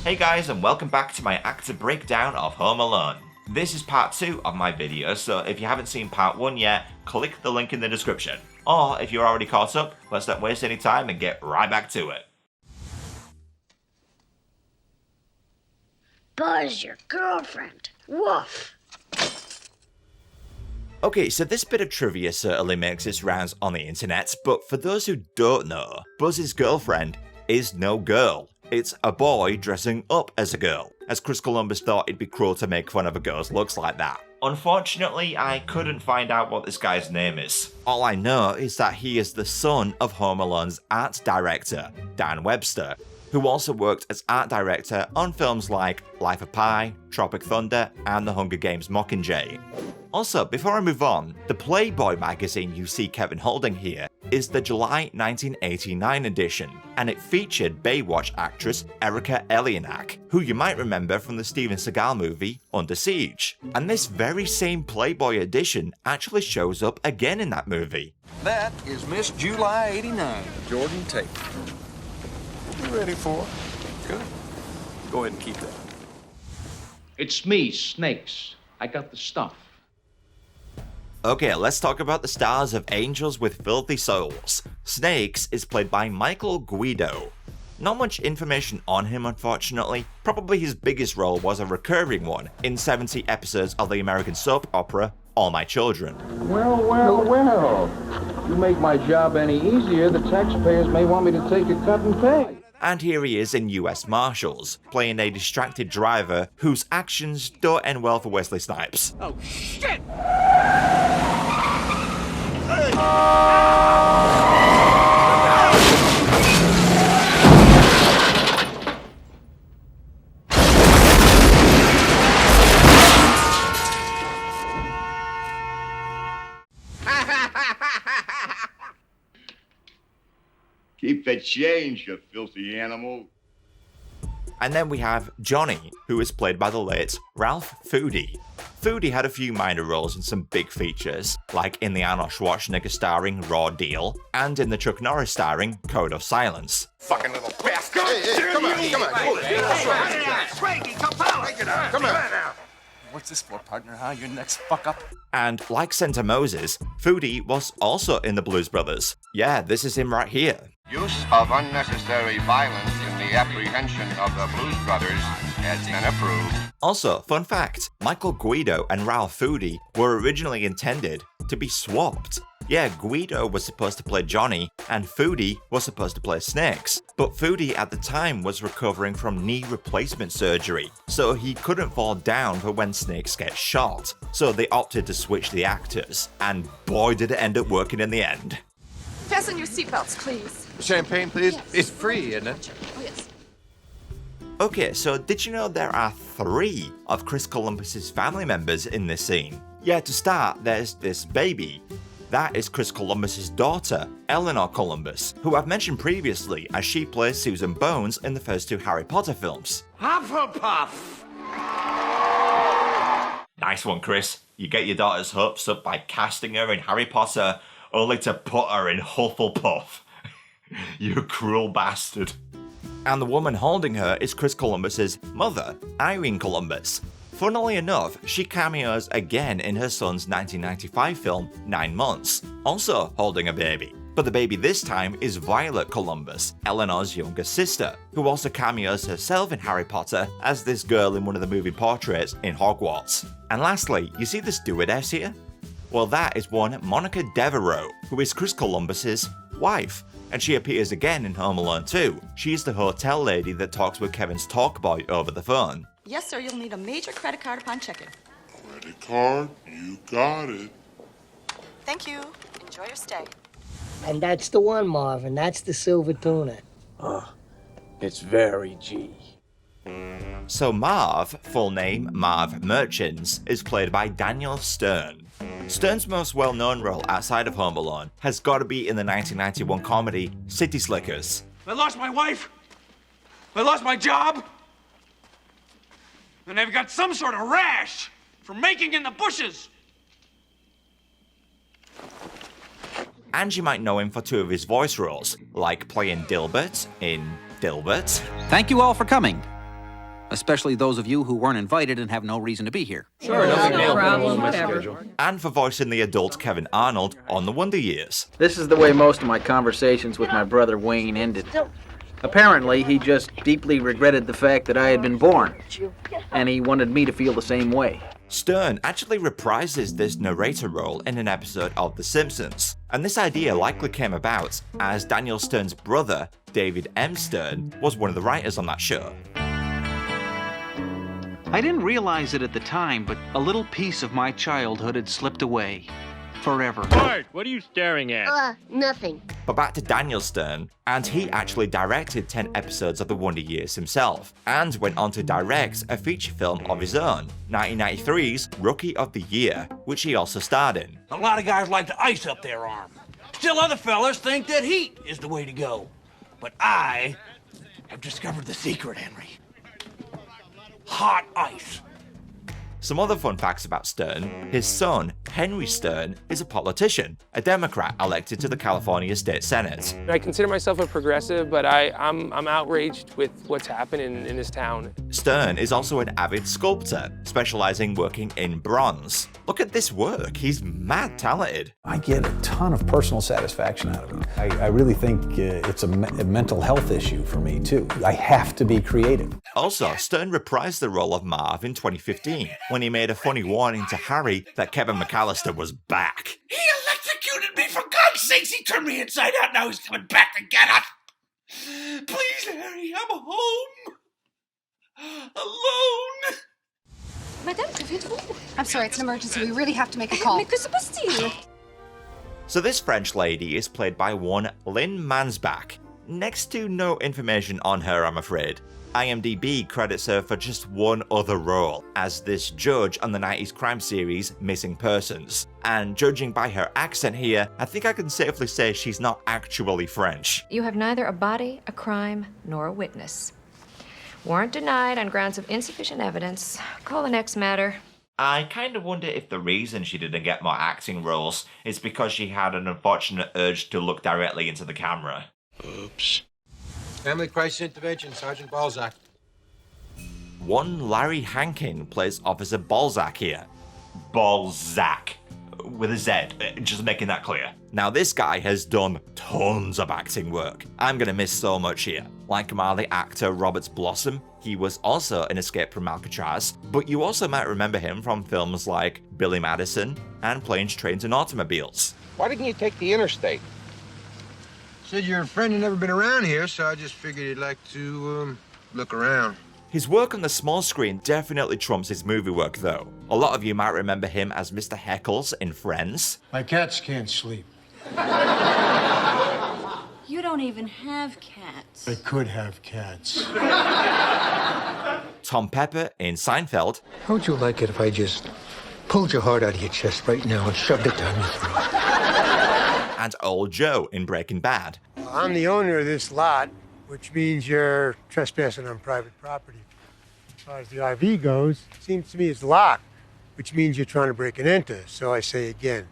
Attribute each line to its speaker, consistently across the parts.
Speaker 1: Hey guys, and welcome back to my actor breakdown of Home Alone. This is part 2 of my video, so if you haven't seen part 1 yet, click the link in the description. Or if you're already caught up, let's not waste any time and get right back to it.
Speaker 2: Buzz, your girlfriend. Woof.
Speaker 1: Okay, so this bit of trivia certainly makes its rounds on the internet, but for those who don't know, Buzz's girlfriend is no girl. It's a boy dressing up as a girl, as Chris Columbus thought it'd be cruel to make fun of a girl's looks like that. Unfortunately, I couldn't find out what this guy's name is. All I know is that he is the son of Home Alone's art director, Dan Webster, who also worked as art director on films like Life of Pi, Tropic Thunder, and The Hunger Games Mockingjay. Also, before I move on, the Playboy magazine you see Kevin holding here is the July 1989 edition, and it featured Baywatch actress Erika Elienak, who you might remember from the Steven Seagal movie Under Siege. And this very same Playboy edition actually shows up again in that movie.
Speaker 3: That is Miss July 89, Jordan Tate. You ready for it? Good. Go ahead and keep that.
Speaker 4: It's me, Snakes. I got the stuff.
Speaker 1: Okay, let's talk about the stars of Angels with Filthy Souls. Snakes is played by Michael Guido. Not much information on him, unfortunately. Probably his biggest role was a recurring one in 70 episodes of the American soap opera All My Children.
Speaker 5: Well. You make my job any easier, the taxpayers may want me to take a cut and pay.
Speaker 1: And here he is in US Marshals, playing a distracted driver whose actions don't end well for Wesley Snipes.
Speaker 3: Oh, shit!
Speaker 6: Keep the change, you filthy animal.
Speaker 1: And then we have Johnny, who is played by the late Ralph Foody. Foody had a few minor roles in some big features, like in the Arnold Schwarzenegger starring Raw Deal, and in the Chuck Norris starring Code of Silence.
Speaker 3: Fucking little bastard! Hey, come on. What's this for, partner, huh? Your next fuck up?
Speaker 1: And like Santa Moses, Foody was also in the Blues Brothers. Yeah, this is him right here.
Speaker 7: Use of unnecessary violence in the apprehension of the Blues Brothers has been approved.
Speaker 1: Also, fun fact, Michael Guido and Ralph Foody were originally intended to be swapped. Yeah, Guido was supposed to play Johnny, and Foody was supposed to play Snakes. But Foody at the time was recovering from knee replacement surgery, so he couldn't fall down for when Snakes gets shot. So they opted to switch the actors, and boy did it end up working in the end.
Speaker 8: Fasten your seatbelts, please.
Speaker 3: Champagne, please?
Speaker 8: Yes.
Speaker 3: It's free, isn't it?
Speaker 8: Oh, yes.
Speaker 1: Okay, so did you know there are 3 of Chris Columbus's family members in this scene? Yeah, to start, there's this baby. That is Chris Columbus's daughter, Eleanor Columbus, who I've mentioned previously as she plays Susan Bones in the first 2 Harry Potter films.
Speaker 3: Hufflepuff!
Speaker 1: Nice one, Chris. You get your daughter's hopes up by casting her in Harry Potter, only to put her in Hufflepuff. You cruel bastard. And the woman holding her is Chris Columbus's mother, Irene Columbus. Funnily enough, she cameos again in her son's 1995 film 9 Months, also holding a baby. But the baby this time is Violet Columbus, Eleanor's younger sister, who also cameos herself in Harry Potter as this girl in one of the movie portraits in Hogwarts. And lastly, you see the stewardess here? Well, that is one Monica Devereux, who is Chris Columbus's wife. And she appears again in Home Alone 2. She's the hotel lady that talks with Kevin's talk boy over the phone.
Speaker 8: Yes, sir, you'll need a major credit card upon check-in.
Speaker 6: Credit card, you got it.
Speaker 8: Thank you. Enjoy your stay.
Speaker 2: And that's the one, Marv, and that's the silver tuna.
Speaker 5: It's very G.
Speaker 1: So Marv, full name Marv Murchins, is played by Daniel Stern. Stern's most well-known role outside of Home Alone has got to be in the 1991 comedy City Slickers.
Speaker 9: I lost my wife. I lost my job. And I've got some sort of rash from making in the bushes.
Speaker 1: And you might know him for 2 of his voice roles, like playing Dilbert in Dilbert.
Speaker 10: Thank you all for coming. especially those of you who weren't invited and have no reason to be here.
Speaker 5: Sure,
Speaker 11: no problem, whatever.
Speaker 1: And for voicing the adult Kevin Arnold on The Wonder Years.
Speaker 5: This is the way most of my conversations with my brother Wayne ended. Apparently, he just deeply regretted the fact that I had been born, and he wanted me to feel the same way.
Speaker 1: Stern actually reprises this narrator role in an episode of The Simpsons, and this idea likely came about as Daniel Stern's brother, David M. Stern, was one of the writers on that show.
Speaker 10: I didn't realize it at the time, but a little piece of my childhood had slipped away. Forever.
Speaker 12: Bart, what are you staring at?
Speaker 2: Nothing.
Speaker 1: But back to Daniel Stern, and he actually directed 10 episodes of The Wonder Years himself, and went on to direct a feature film of his own, 1993's Rookie of the Year, which he also starred in.
Speaker 9: A lot of guys like to ice up their arm. Still other fellas think that heat is the way to go. But I have discovered the secret, Henry. Hot ice.
Speaker 1: Some other fun facts about Stern: his son, Henry Stern, is a politician, a Democrat elected to the California State Senate.
Speaker 13: I consider myself a progressive, but I'm outraged with what's happened in this town.
Speaker 1: Stern is also an avid sculptor, specializing working in bronze. Look at this work, he's mad talented.
Speaker 14: I get a ton of personal satisfaction out of it. I really think it's a mental health issue for me too. I have to be creative.
Speaker 1: Also, Stern reprised the role of Marv in 2015, when he made a funny warning to Harry that Kevin McCallister was back.
Speaker 9: He electrocuted me, for God's sakes. He turned me inside out. Now he's coming back to get us. Please, Harry, I'm home. Alone.
Speaker 8: Madame, que faites-vous? I'm sorry, it's an emergency. We really have to make a call. Mais que se passe-t-il?
Speaker 1: So this French lady is played by one Lynn Mansbach. Next to no information on her, I'm afraid. IMDb credits her for just one other role, as this judge on the 90s crime series Missing Persons. And judging by her accent here, I think I can safely say she's not actually French.
Speaker 11: You have neither a body, a crime, nor a witness. Warrant denied on grounds of insufficient evidence. Call the next matter.
Speaker 1: I kind of wonder if the reason she didn't get more acting roles is because she had an unfortunate urge to look directly into the camera.
Speaker 3: Oops. Family Crisis Intervention, Sergeant Balzac.
Speaker 1: One Larry Hankin plays Officer Balzac here. Balzac. With a Z, just making that clear. Now this guy has done tons of acting work. I'm gonna miss so much here. Like Marley actor Roberts Blossom, he was also in Escape from Alcatraz, but you also might remember him from films like Billy Madison and Planes, Trains and Automobiles.
Speaker 5: Why didn't you take the interstate?
Speaker 3: Said your friend had never been around here, so I just figured he'd like to, look around.
Speaker 1: His work on the small screen definitely trumps his movie work though. A lot of you might remember him as Mr. Heckles in Friends.
Speaker 15: My cats can't sleep.
Speaker 16: You don't even have cats.
Speaker 15: I could have cats.
Speaker 1: Tom Pepper in Seinfeld.
Speaker 15: How would you like it if I just pulled your heart out of your chest right now and shoved it down your throat?
Speaker 1: And Old Joe in Breaking Bad.
Speaker 15: I'm the owner of this lot, which means you're trespassing on private property. As far as the RV goes, it seems to me it's locked, which means you're trying to break it into. So I say again,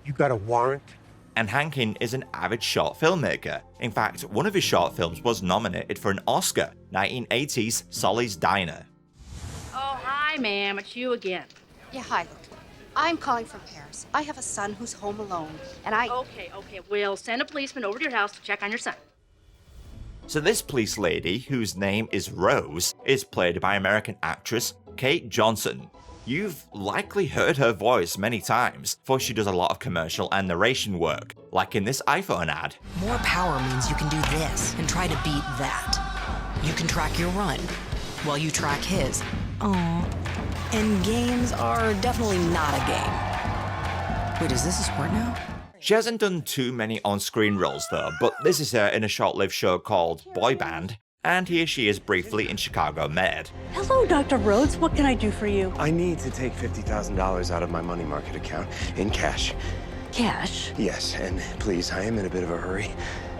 Speaker 15: you got a warrant?
Speaker 1: And Hankin is an avid short filmmaker. In fact, one of his short films was nominated for an Oscar, 1980's Solly's Diner.
Speaker 16: Oh, hi, ma'am. It's you again.
Speaker 8: Yeah, hi. I'm calling from Paris. I have a son who's home alone, and I...
Speaker 16: Okay. We'll send a policeman over to your house to check on your son.
Speaker 1: So this police lady, whose name is Rose, is played by American actress Kate Johnson. You've likely heard her voice many times, for she does a lot of commercial and narration work, like in this iPhone ad.
Speaker 17: More power means you can do this and try to beat that. You can track your run, while you track his. Aww. And games are definitely not a game. Wait, is this a sport now?
Speaker 1: She hasn't done too many on-screen roles though, but this is her in a short-lived show called Boy Band, and here she is briefly in Chicago Med.
Speaker 18: Hello, Dr. Rhodes. What can I do for you?
Speaker 19: I need to take $50,000 out of my money market account in cash.
Speaker 18: Cash?
Speaker 19: Yes, and please, I am in a bit of a hurry.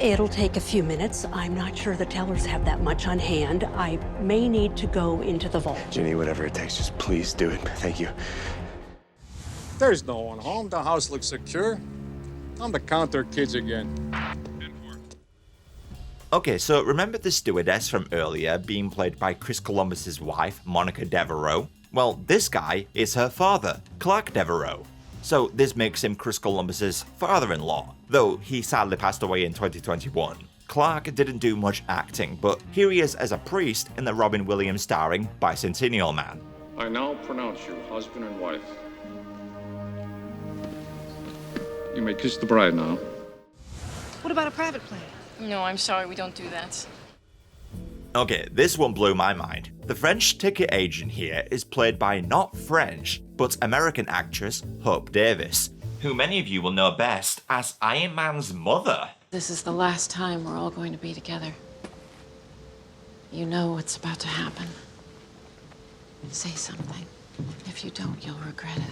Speaker 18: It'll take a few minutes. I'm not sure the tellers have that much on hand. I may need to go into the vault.
Speaker 19: Ginny, whatever it takes, just please do it. Thank you.
Speaker 20: There's no one home. The house looks secure. Time to count their kids again.
Speaker 1: Okay, so remember the stewardess from earlier being played by Chris Columbus's wife, Monica Devereux? Well, this guy is her father, Clarke Devereux. So this makes him Chris Columbus's father-in-law, though he sadly passed away in 2021. Clarke didn't do much acting, but here he is as a priest in the Robin Williams starring Bicentennial Man.
Speaker 20: I now pronounce you husband and wife. You may kiss the bride now.
Speaker 8: What about a private plane?
Speaker 21: No, I'm sorry, we don't do that.
Speaker 1: Okay, this one blew my mind. The French ticket agent here is played by not French, but American actress Hope Davis, who many of you will know best as Iron Man's mother.
Speaker 21: This is the last time we're all going to be together. You know what's about to happen. Say something. If you don't, you'll regret it.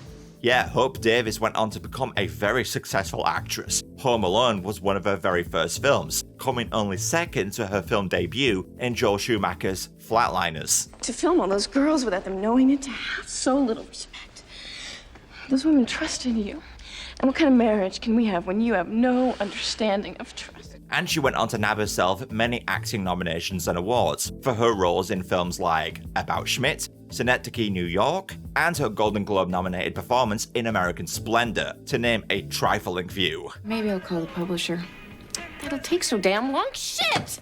Speaker 1: Yeah, Hope Davis went on to become a very successful actress. Home Alone was one of her very first films, coming only second to her film debut in Joel Schumacher's Flatliners.
Speaker 21: To film all those girls without them knowing it, to have so little respect. Those women trust in you. And what kind of marriage can we have when you have no understanding of trust?
Speaker 1: And she went on to nab herself many acting nominations and awards for her roles in films like About Schmidt, Synecdoche, New York, and her Golden Globe-nominated performance in American Splendor, to name a trifling few.
Speaker 21: Maybe I'll call the publisher. That'll take so damn long. Shit!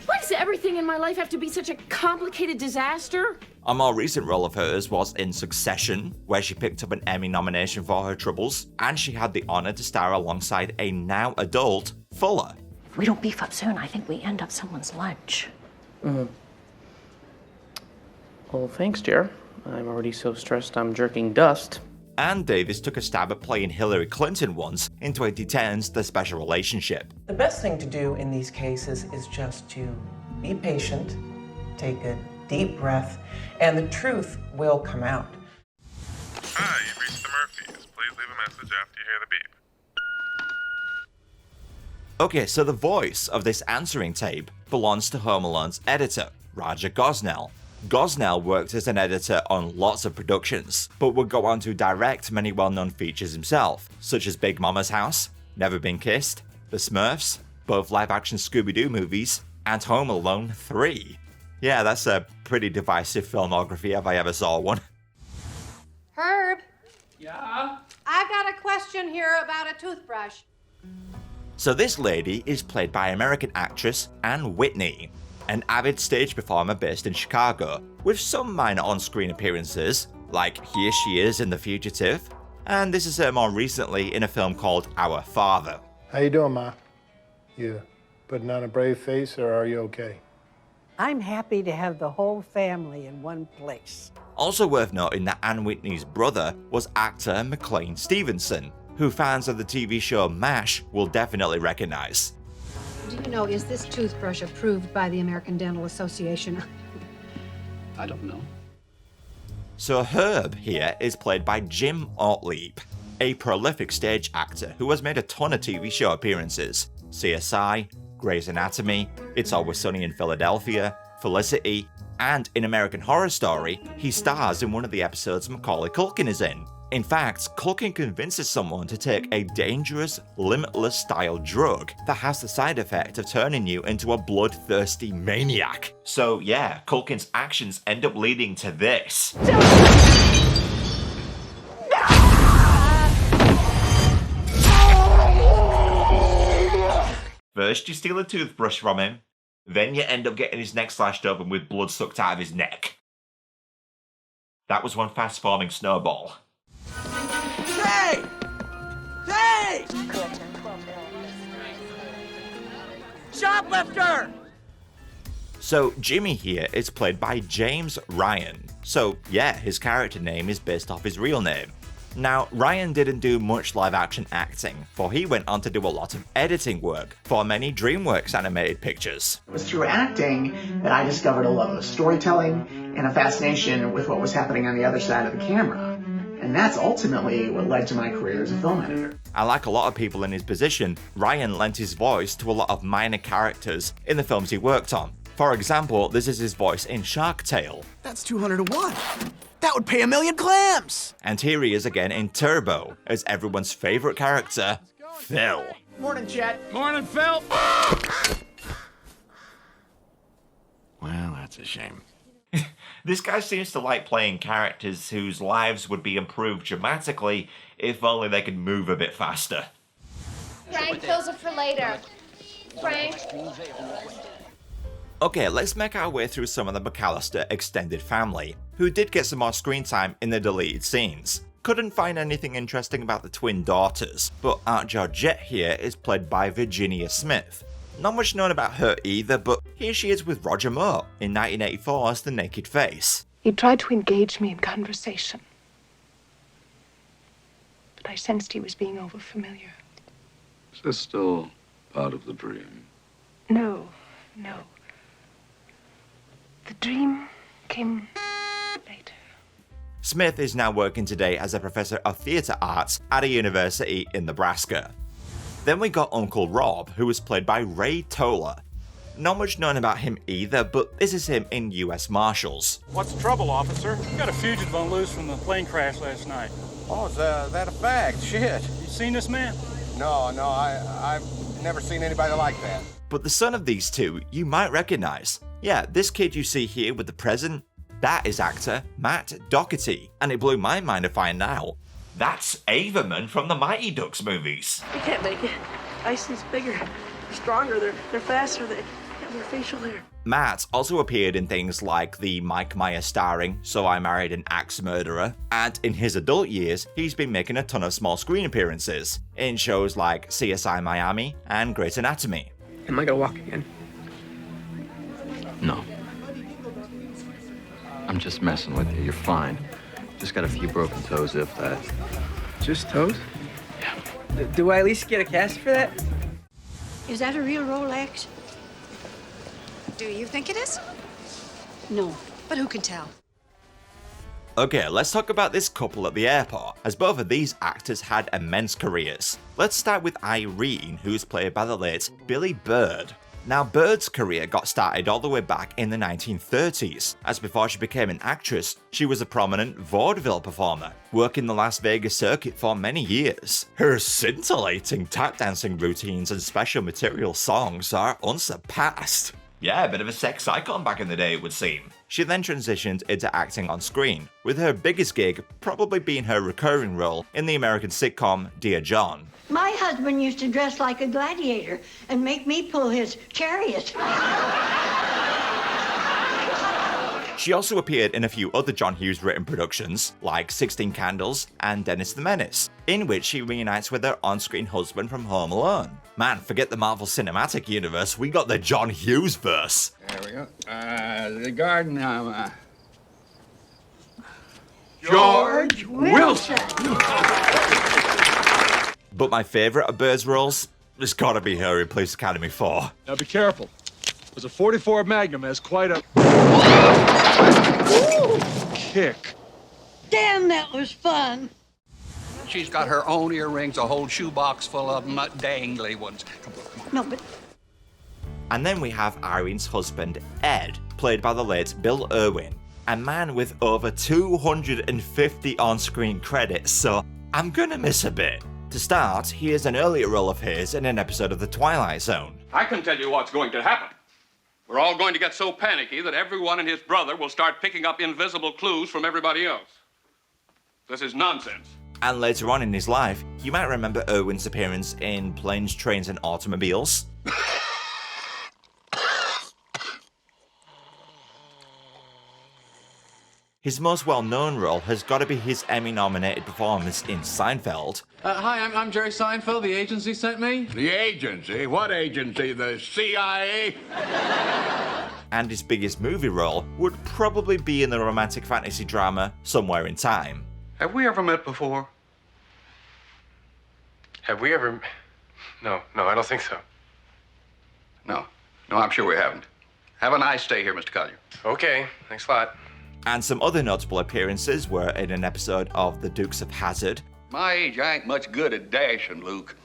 Speaker 21: Why does everything in my life have to be such a complicated disaster?
Speaker 1: A more recent role of hers was in Succession, where she picked up an Emmy nomination for her troubles, and she had the honor to star alongside a now adult Fuller.
Speaker 11: If we don't beef up soon, I think we end up someone's lunch.
Speaker 22: Well, thanks, Jer. I'm already so stressed I'm jerking dust.
Speaker 1: And Davis took a stab at playing Hillary Clinton once in 2010's The Special Relationship.
Speaker 23: The best thing to do in these cases is just to be patient, take a deep breath, and the truth will come out.
Speaker 24: Hi, you've reached the Murphys. Please leave a message after you hear the beep.
Speaker 1: Okay, so the voice of this answering tape belongs to Home Alone's editor, Roger Gosnell. Gosnell worked as an editor on lots of productions, but would go on to direct many well-known features himself, such as Big Mama's House, Never Been Kissed, The Smurfs, both live-action Scooby-Doo movies, and Home Alone 3. Yeah, that's a pretty divisive filmography if I ever saw one.
Speaker 8: Herb,
Speaker 22: Yeah?
Speaker 8: I've got a question here about a toothbrush.
Speaker 1: So this lady is played by American actress Anne Whitney, an avid stage performer based in Chicago, with some minor on-screen appearances, like here she is in The Fugitive, and this is her more recently in a film called Our Father.
Speaker 25: How you doing, Ma? You putting on a brave face, or are you okay?
Speaker 26: I'm happy to have the whole family in one place.
Speaker 1: Also worth noting that Anne Whitney's brother was actor McLean Stevenson, who fans of the TV show MASH will definitely recognize.
Speaker 8: Do you know, is this toothbrush approved by the American Dental Association?
Speaker 27: I don't know.
Speaker 1: So Herb here is played by Jim Ortlieb, a prolific stage actor who has made a ton of TV show appearances. CSI, Grey's Anatomy, It's Always Sunny in Philadelphia, Felicity, and in American Horror Story, he stars in one of the episodes Macaulay Culkin is in. In fact, Culkin convinces someone to take a dangerous, limitless-style drug that has the side effect of turning you into a bloodthirsty maniac. So yeah, Culkin's actions end up leading to this. First you steal a toothbrush from him, then you end up getting his neck slashed open with blood sucked out of his neck. That was one fast-forming snowball.
Speaker 9: Hey! Hey! Shoplifter!
Speaker 1: So Jimmy here is played by James Ryan. So yeah, his character name is based off his real name. Now, Ryan didn't do much live-action acting, for he went on to do a lot of editing work for many DreamWorks animated pictures.
Speaker 28: It was through acting that I discovered a love of storytelling and a fascination with what was happening on the other side of the camera. And that's ultimately what led to my career as a film editor.
Speaker 1: And like a lot of people in his position, Ryan lent his voice to a lot of minor characters in the films he worked on. For example, this is his voice in Shark Tale.
Speaker 9: That's 200 to 1. That would pay 1,000,000 clams!
Speaker 1: And here he is again in Turbo, as everyone's favorite character, Phil.
Speaker 9: Morning, Chet. Morning, Phil.
Speaker 2: That's a shame.
Speaker 1: This guy seems to like playing characters whose lives would be improved dramatically if only they could move a bit faster.
Speaker 8: Frank, those are for later. Frank.
Speaker 1: Okay, let's make our way through some of the McCallister extended family, who did get some more screen time in the deleted scenes. Couldn't find anything interesting about the twin daughters, but Aunt Georgette here is played by Virginia Smith. Not much known about her either, but here she is with Roger Moore in 1984's The Naked Face.
Speaker 21: He tried to engage me in conversation, but I sensed he was being overfamiliar.
Speaker 20: Is this still part of the dream?
Speaker 21: No. The dream came later.
Speaker 1: Smith is now working today as a professor of theatre arts at a university in Nebraska. Then we got Uncle Rob, who was played by Ray Toler. Not much known about him either, but this is him in US Marshals.
Speaker 4: What's the trouble, officer? We got a fugitive on loose from the plane crash last night.
Speaker 3: Oh, is that a fact? Shit.
Speaker 4: You seen this man?
Speaker 3: No, I've never seen anybody like that.
Speaker 1: But the son of these two, you might recognize. Yeah, this kid you see here with the present, that is actor Matt Doherty. And it blew my mind to find out that's Averman from the Mighty Ducks movies.
Speaker 21: You can't make it. Iceland's bigger, they're stronger, they're faster, they have more facial hair.
Speaker 1: Matt also appeared in things like the Mike Myers starring So I Married an Axe Murderer, and in his adult years, he's been making a ton of small screen appearances in shows like CSI Miami and Grey's Anatomy.
Speaker 22: Am I gonna walk again?
Speaker 27: No. I'm just messing with you. You're fine. Just got a few broken toes, if that.
Speaker 22: Just toes? Yeah. Do I at least get a cast for that?
Speaker 18: Is that a real Rolex?
Speaker 8: Do you think it is?
Speaker 18: No.
Speaker 8: But who can tell?
Speaker 1: Okay, let's talk about this couple at the airport, as both of these actors had immense careers. Let's start with Irene, who's played by the late Billie Bird. Now, Bird's career got started all the way back in the 1930s, as before she became an actress, she was a prominent vaudeville performer, working the Las Vegas circuit for many years. Her scintillating tap dancing routines and special material songs are unsurpassed. Yeah, a bit of a sex icon back in the day, it would seem. She then transitioned into acting on screen, with her biggest gig probably being her recurring role in the American sitcom Dear John.
Speaker 18: My husband used to dress like a gladiator and make me pull his chariot.
Speaker 1: She also appeared in a few other John Hughes written productions, like 16 Candles and Dennis the Menace, in which she reunites with her on-screen husband from Home Alone. Man, forget the Marvel Cinematic Universe, we got the John Hughes verse.
Speaker 20: There we go. The garden now.
Speaker 18: George Wilson.
Speaker 1: But my favourite of Bird's roles has gotta be her in Police Academy 4.
Speaker 6: Now be careful, because a .44 Magnum has quite a kick.
Speaker 18: Damn, that was fun.
Speaker 7: She's got her own earrings, a whole shoebox full of them, dangly ones. Come on.
Speaker 18: No, but...
Speaker 1: And then we have Irene's husband, Ed, played by the late Bill Erwin, a man with over 250 on-screen credits, so I'm gonna miss a bit. To start, here's an earlier role of his in an episode of The Twilight Zone.
Speaker 7: I can tell you what's going to happen. We're all going to get so panicky that everyone and his brother will start picking up invisible clues from everybody else. This is nonsense.
Speaker 1: And later on in his life, you might remember Erwin's appearance in Planes, Trains and Automobiles. His most well-known role has got to be his Emmy-nominated performance in Seinfeld.
Speaker 10: Hi, I'm Jerry Seinfeld. The agency sent me.
Speaker 7: The agency? What agency? The CIA?
Speaker 1: And his biggest movie role would probably be in the romantic fantasy drama Somewhere in Time.
Speaker 7: Have we ever met before?
Speaker 19: Have we ever... No, I don't think so.
Speaker 7: No, I'm sure we haven't. Have a nice day here, Mr. Collier.
Speaker 19: Okay, thanks a lot.
Speaker 1: And some other notable appearances were in an episode of The Dukes of Hazzard.
Speaker 7: My age, I ain't much good at dashing, Luke.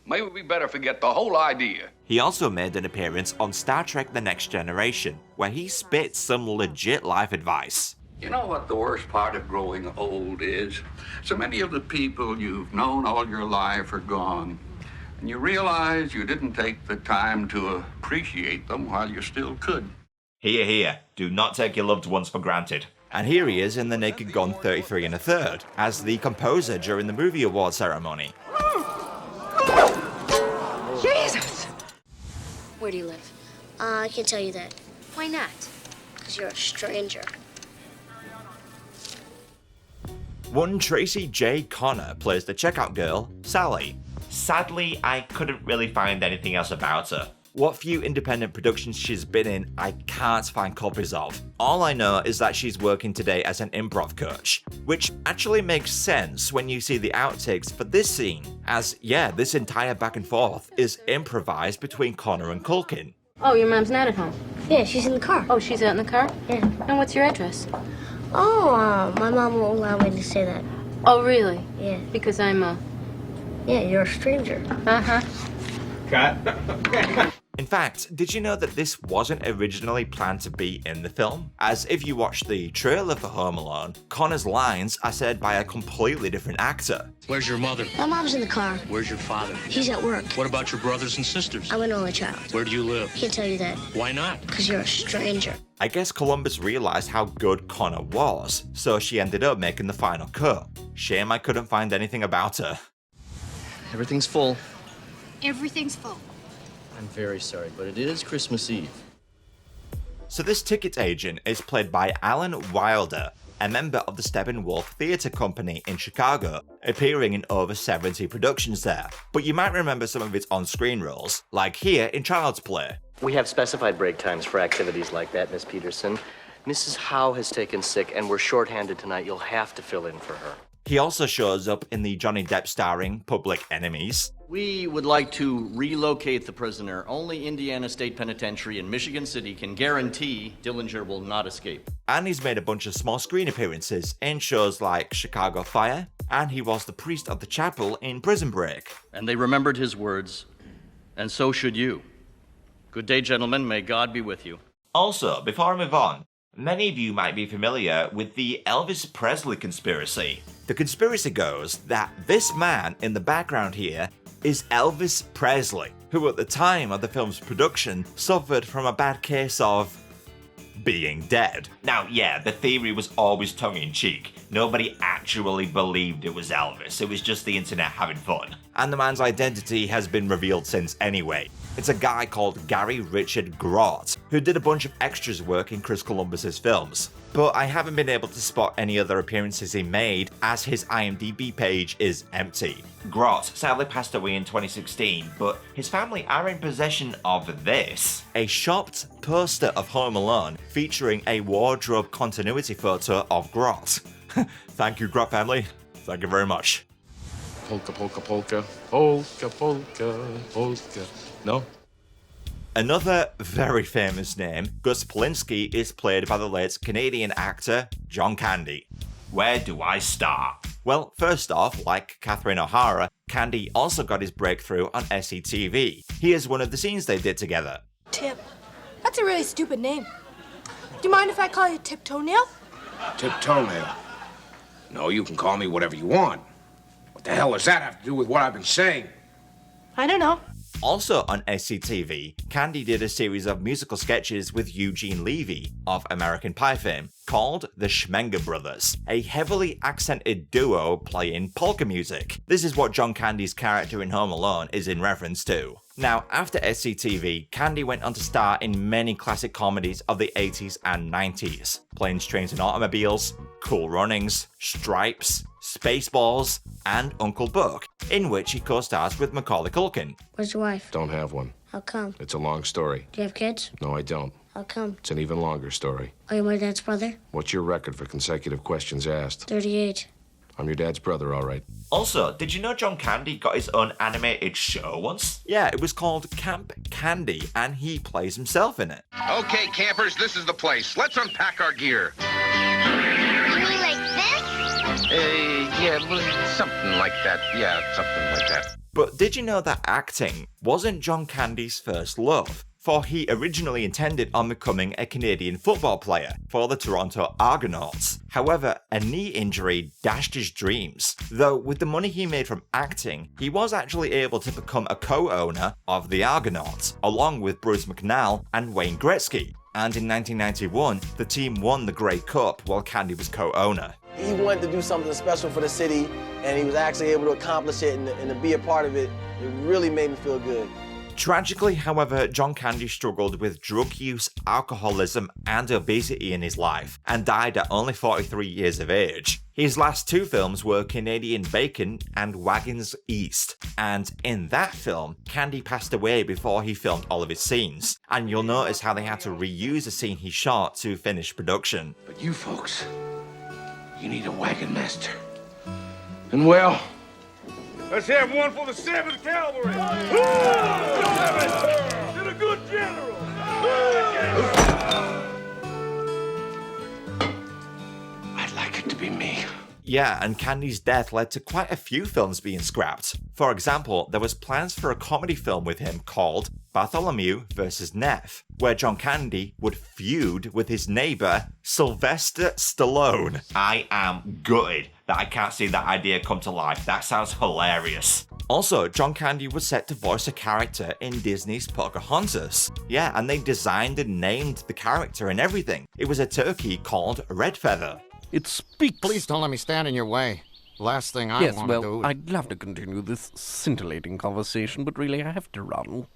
Speaker 7: Maybe we better forget the whole idea.
Speaker 1: He also made an appearance on Star Trek The Next Generation, where he spit some legit life advice.
Speaker 7: You know what the worst part of growing old is? So many of the people you've known all your life are gone. And you realize you didn't take the time to appreciate them while you still could.
Speaker 1: Hear, hear. Do not take your loved ones for granted. And here he is in The Naked Gun 33 1/3 as the composer during the movie award ceremony.
Speaker 2: Jesus!
Speaker 5: Where do you live? I can't tell you that. Why not? Because you're a stranger.
Speaker 1: One Tracy J. Connor plays the checkout girl, Sally. Sadly, I couldn't really find anything else about her. What few independent productions she's been in, I can't find copies of. All I know is that she's working today as an improv coach, which actually makes sense when you see the outtakes for this scene, as yeah, this entire back and forth is improvised between Connor and Culkin.
Speaker 2: Oh, your mom's not at home?
Speaker 5: Yeah, she's in the car.
Speaker 2: Oh, she's out in the car?
Speaker 5: Yeah.
Speaker 2: And what's your address?
Speaker 5: Oh, my mom won't allow me to say that.
Speaker 2: Oh, really?
Speaker 5: Yeah.
Speaker 2: Because I'm
Speaker 5: Yeah, you're a stranger.
Speaker 2: Uh-huh.
Speaker 1: Cut. In fact, did you know that this wasn't originally planned to be in the film? As if you watch the trailer for Home Alone, Connor's lines are said by a completely different actor.
Speaker 12: Where's your mother?
Speaker 5: My mom's in the car.
Speaker 12: Where's your father?
Speaker 5: He's at work.
Speaker 12: What about your brothers and sisters?
Speaker 5: I'm an only child.
Speaker 12: Where do you live?
Speaker 5: Can't tell you that.
Speaker 12: Why not?
Speaker 5: Because you're a stranger.
Speaker 1: I guess Columbus realized how good Connor was, so she ended up making the final cut. Shame I couldn't find anything about her.
Speaker 27: Everything's full.
Speaker 8: Everything's full.
Speaker 27: I'm very sorry, but it is Christmas Eve.
Speaker 1: So this ticket agent is played by Alan Wilder, a member of the Steppenwolf Theatre Company in Chicago, appearing in over 70 productions there. But you might remember some of its on-screen roles, like here in Child's Play.
Speaker 27: We have specified break times for activities like that, Miss Peterson. Mrs. Howe has taken sick and we're shorthanded tonight. You'll have to fill in for her.
Speaker 1: He also shows up in the Johnny Depp starring Public Enemies.
Speaker 27: We would like to relocate the prisoner. Only Indiana State Penitentiary in Michigan City can guarantee Dillinger will not escape.
Speaker 1: And he's made a bunch of small screen appearances in shows like Chicago Fire, and he was the priest of the chapel in Prison Break.
Speaker 27: And they remembered his words, and so should you. Good day, gentlemen. May God be with you.
Speaker 1: Also, before I move on, many of you might be familiar with the Elvis Presley conspiracy. The conspiracy goes that this man in the background here is Elvis Presley, who at the time of the film's production suffered from a bad case of being dead. Now, yeah, the theory was always tongue-in-cheek. Nobody actually believed it was Elvis. It was just the internet having fun. And the man's identity has been revealed since anyway. It's a guy called Gary Richard Grott, who did a bunch of extras work in Chris Columbus's films. But I haven't been able to spot any other appearances he made, as his IMDb page is empty. Grott sadly passed away in 2016, but his family are in possession of this. A shopped poster of Home Alone featuring a wardrobe continuity photo of Grott. Thank you, Grott family. Thank you very much.
Speaker 20: Polka, polka, polka, polka, polka, polka. No?
Speaker 1: Another very famous name, Gus Polinski, is played by the late Canadian actor John Candy. Where do I start? Well, first off, like Catherine O'Hara, Candy also got his breakthrough on SCTV. Here's one of the scenes they did together.
Speaker 2: Tip. That's a really stupid name. Do you mind if I call you Tip Toenail?
Speaker 3: Tip Toenail. No, you can call me whatever you want. What the hell does that have to do with what I've been saying?
Speaker 2: I don't know.
Speaker 1: Also on SCTV, Candy did a series of musical sketches with Eugene Levy of American Pie fame called the Schmenger Brothers, a heavily accented duo playing polka music. This is what John Candy's character in Home Alone is in reference to. Now, after SCTV, Candy went on to star in many classic comedies of the 80s and 90s. Planes, Trains and Automobiles, Cool Runnings, Stripes, Spaceballs, and Uncle Buck, in which he co-stars with Macaulay Culkin.
Speaker 5: Where's your wife?
Speaker 3: Don't have one.
Speaker 5: How come?
Speaker 3: It's a long story.
Speaker 5: Do you have kids?
Speaker 3: No, I don't.
Speaker 5: How come?
Speaker 3: It's an even longer story.
Speaker 5: Are you my dad's brother?
Speaker 3: What's your record for consecutive questions asked?
Speaker 5: 38.
Speaker 3: I'm your dad's brother, all right.
Speaker 1: Also, did you know John Candy got his own animated show once? Yeah, it was called Camp Candy, and he plays himself in it.
Speaker 13: Okay, campers, this is the place. Let's unpack our gear.
Speaker 5: You mean like this?
Speaker 13: Yeah, something like that. Yeah, something like that.
Speaker 1: But did you know that acting wasn't John Candy's first love? For he originally intended on becoming a Canadian football player for the Toronto Argonauts. However, a knee injury dashed his dreams. Though with the money he made from acting, he was actually able to become a co-owner of the Argonauts, along with Bruce McNall and Wayne Gretzky. and in 1991, the team won the Grey Cup while Candy was co-owner.
Speaker 11: He wanted to do something special for the city, and he was actually able to accomplish it and to be a part of it. It really made me feel good.
Speaker 1: Tragically, however, John Candy struggled with drug use, alcoholism, and obesity in his life, and died at only 43 years of age. His last two films were Canadian Bacon and Wagons East, and in that film, Candy passed away before he filmed all of his scenes, and you'll notice how they had to reuse a scene he shot to finish production.
Speaker 9: But you folks, you need a wagon master. And well, let's have one for the 7th Cavalry! Did a good general! I'd like it to be me.
Speaker 1: Yeah, and Candy's death led to quite a few films being scrapped. For example, there was plans for a comedy film with him called Bartholomew vs. Neff, where John Candy would feud with his neighbour, Sylvester Stallone. I am gutted that I can't see that idea come to life. That sounds hilarious. Also, John Candy was set to voice a character in Disney's Pocahontas. Yeah, and they designed and named the character and everything. It was a turkey called Red Feather.
Speaker 14: It speaks. Please don't let me stand in your way. Last thing I want to do.
Speaker 22: I'd love to continue this scintillating conversation, but really I have to run.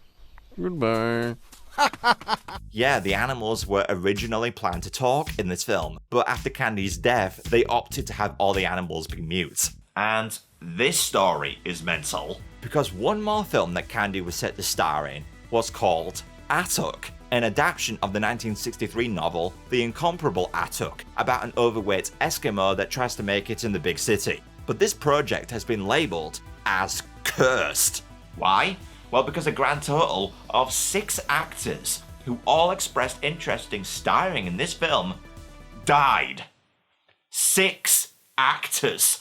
Speaker 22: Goodbye.
Speaker 1: Yeah, the animals were originally planned to talk in this film, but after Candy's death, they opted to have all the animals be mute. And this story is mental, because one more film that Candy was set to star in was called Atuk, an adaptation of the 1963 novel The Incomparable Atuk, about an overweight Eskimo that tries to make it in the big city. But this project has been labelled as cursed. Why? Well, because a grand total of 6 actors, who all expressed interest in starring in this film, died. 6 actors.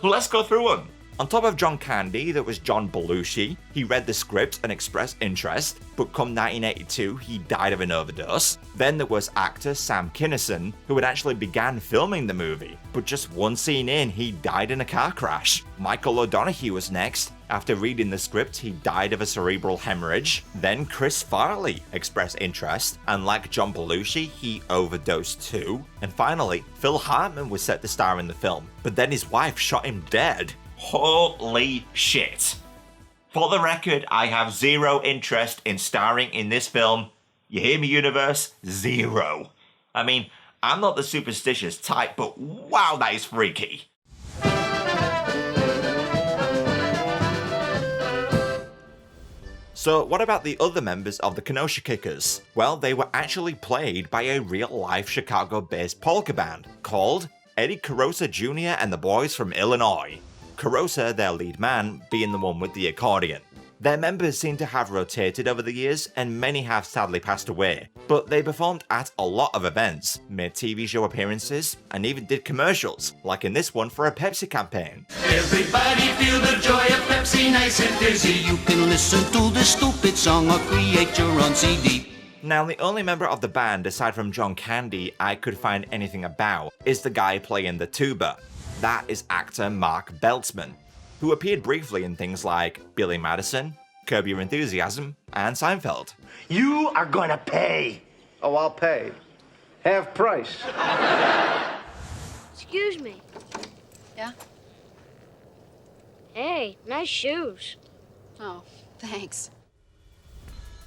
Speaker 1: Let's go through them. On top of John Candy, there was John Belushi. He read the script and expressed interest, but come 1982, he died of an overdose. Then there was actor Sam Kinison, who had actually began filming the movie, but just one scene in, he died in a car crash. Michael O'Donoghue was next. After reading the script, he died of a cerebral hemorrhage. Then Chris Farley expressed interest, and like John Belushi, he overdosed too. And finally, Phil Hartman was set to star in the film, but then his wife shot him dead. Holy shit. For the record, I have 0 interest in starring in this film. You hear me, universe? 0. I mean, I'm not the superstitious type, but wow, that is freaky. So what about the other members of the Kenosha Kickers? Well, they were actually played by a real-life Chicago-based polka band called Eddie Carosa Jr. and the Boys from Illinois. Carosa, their lead man, being the one with the accordion. Their members seem to have rotated over the years, and many have sadly passed away, but they performed at a lot of events, made TV show appearances, and even did commercials, like in this one for a Pepsi campaign.
Speaker 15: Everybody feel the joy of Pepsi, nice and dizzy. You can listen to this stupid song or create your own CD.
Speaker 1: Now, the only member of the band, aside from John Candy, I could find anything about, is the guy playing the tuba. That is actor Mark Beltzman, who appeared briefly in things like Billy Madison, Curb Your Enthusiasm, and Seinfeld.
Speaker 16: You are gonna pay.
Speaker 17: Oh, I'll pay. Half price.
Speaker 5: Excuse me.
Speaker 8: Yeah?
Speaker 5: Hey, nice shoes.
Speaker 8: Oh, thanks.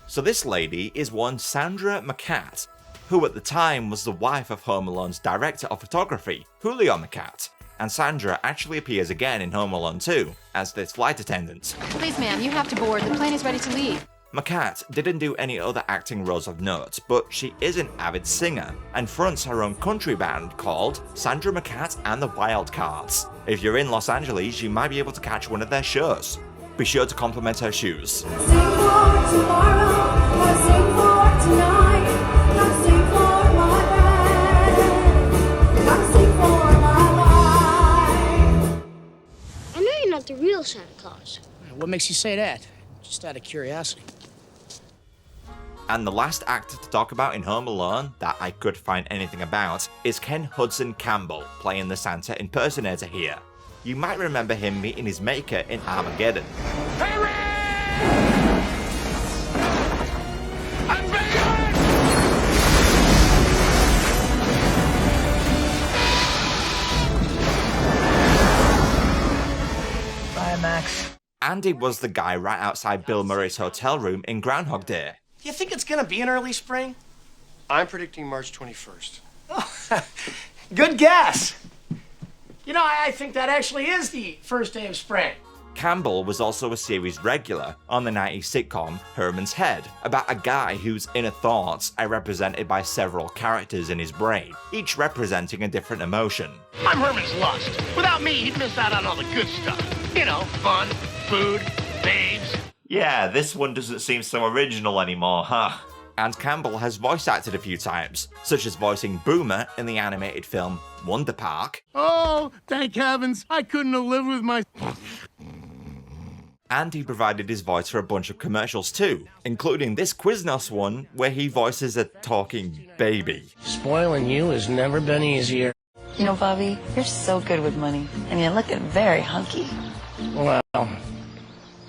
Speaker 1: So this lady is one Sandra McCat, who at the time was the wife of Home Alone's director of photography, Julio McCat. And Sandra actually appears again in Home Alone 2 as this flight attendant.
Speaker 8: Please, ma'am, you have to board. The plane is ready to leave.
Speaker 1: McCat didn't do any other acting roles of note, but she is an avid singer and fronts her own country band called Sandra McCat and the Wildcards. If you're in Los Angeles, you might be able to catch one of their shows. Be sure to compliment her shoes.
Speaker 15: Sing for tomorrow, or sing for tonight, or sing for my band, or sing for my life.
Speaker 5: I know you're not the real Santa Claus.
Speaker 23: What makes you say that? Just out of curiosity.
Speaker 1: And the last actor to talk about in Home Alone that I could find anything about is Ken Hudson Campbell, playing the Santa impersonator here. You might remember him meeting his maker in Armageddon. Andy was the guy right outside Bill Murray's hotel room in Groundhog Day.
Speaker 4: Do you think it's gonna be in early spring?
Speaker 16: I'm predicting March 21st.
Speaker 4: Oh, good guess. You know, I think that actually is the first day of spring.
Speaker 1: Campbell was also a series regular on the 90s sitcom Herman's Head, about a guy whose inner thoughts are represented by several characters in his brain, each representing a different emotion.
Speaker 16: I'm Herman's Lust. Without me, he'd miss out on all the good stuff. You know, fun, food, babes.
Speaker 1: Yeah, this one doesn't seem so original anymore, huh? And Campbell has voice acted a few times, such as voicing Boomer in the animated film Wonder Park.
Speaker 16: Oh, thank heavens, I couldn't have lived with my...
Speaker 1: And he provided his voice for a bunch of commercials too, including this Quiznos one where he voices a talking baby.
Speaker 23: Spoiling you has never been easier.
Speaker 6: You know, Bobby, you're so good with money, and you're looking very hunky.
Speaker 23: Well, I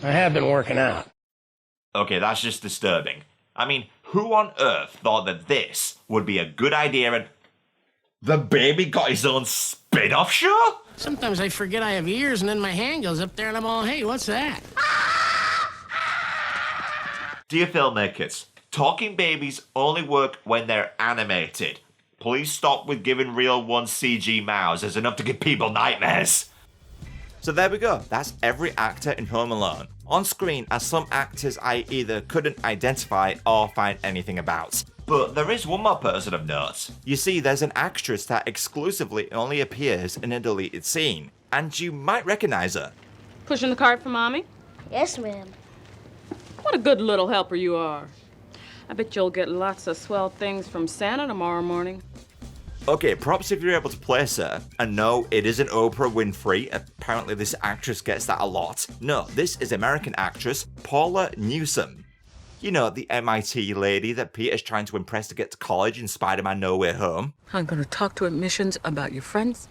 Speaker 23: have been working out.
Speaker 1: Okay, that's just disturbing. I mean, who on earth thought that this would be a good idea and... The baby got his own spin-off show?
Speaker 23: Sometimes I forget I have ears, and then my hand goes up there, and I'm all, hey, what's that?
Speaker 1: Dear filmmakers, talking babies only work when they're animated. Please stop with giving real ones CG mouths. There's enough to give people nightmares. So there we go, that's every actor in Home Alone. On screen are some actors I either couldn't identify or find anything about. But there is one more person of note. You see, there's an actress that exclusively only appears in a deleted scene, and you might recognize her.
Speaker 18: Pushing the cart for Mommy?
Speaker 5: Yes, ma'am.
Speaker 18: What a good little helper you are. I bet you'll get lots of swell things from Santa tomorrow morning.
Speaker 1: Okay, props if you're able to place her. And no, it isn't Oprah Winfrey. Apparently this actress gets that a lot. No, this is American actress Paula Newsome. You know, the MIT lady that Peter's trying to impress to get to college in Spider-Man No Way Home.
Speaker 18: I'm gonna talk to admissions about your friends,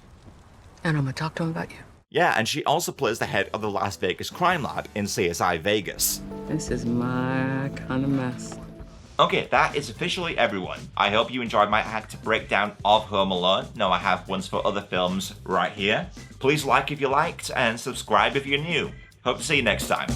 Speaker 18: and I'm gonna talk to them about you.
Speaker 1: Yeah, and she also plays the head of the Las Vegas crime lab in CSI Vegas.
Speaker 18: This is my kind of mess.
Speaker 1: Okay, that is officially everyone. I hope you enjoyed my act breakdown of Home Alone. No, I have ones for other films right here. Please like if you liked, and subscribe if you're new. Hope to see you next time.